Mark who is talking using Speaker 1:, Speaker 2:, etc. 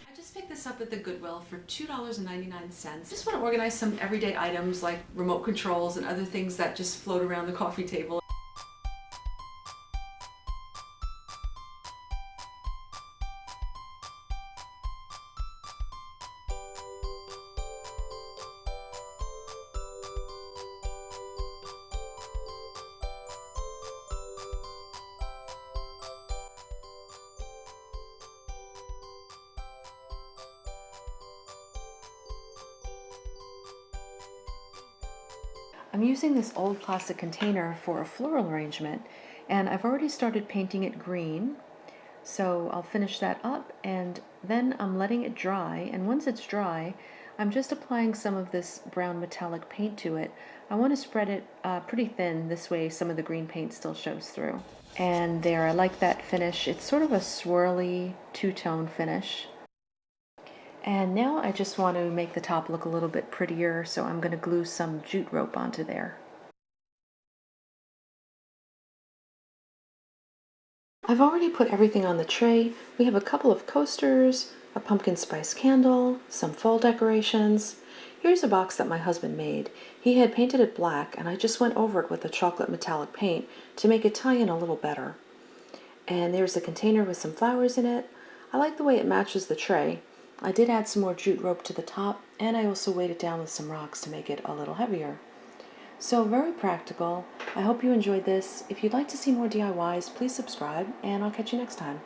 Speaker 1: I just picked this up at the Goodwill for $2.99. Just want to organize some everyday items like remote controls and other things that just float around the coffee table. I'm using this old plastic container for a floral arrangement, and I've already started painting it green. So I'll finish that up, and then I'm letting it dry, and once it's dry, I'm just applying some of this brown metallic paint to it. I want to spread it pretty thin, this way some of the green paint still shows through. And there, I like that finish. It's sort of a swirly two-tone finish. And now I just want to make the top look a little bit prettier, so I'm going to glue some jute rope onto there. I've already put everything on the tray. We have a couple of coasters, a pumpkin spice candle, some fall decorations. Here's a box that my husband made. He had painted it black, and I just went over it with a chocolate metallic paint to make it tie in a little better. And there's a container with some flowers in it. I like the way it matches the tray. I did add some more jute rope to the top, and I also weighted it down with some rocks to make it a little heavier. So very practical. I hope you enjoyed this. If you'd like to see more DIYs, please subscribe, and I'll catch you next time.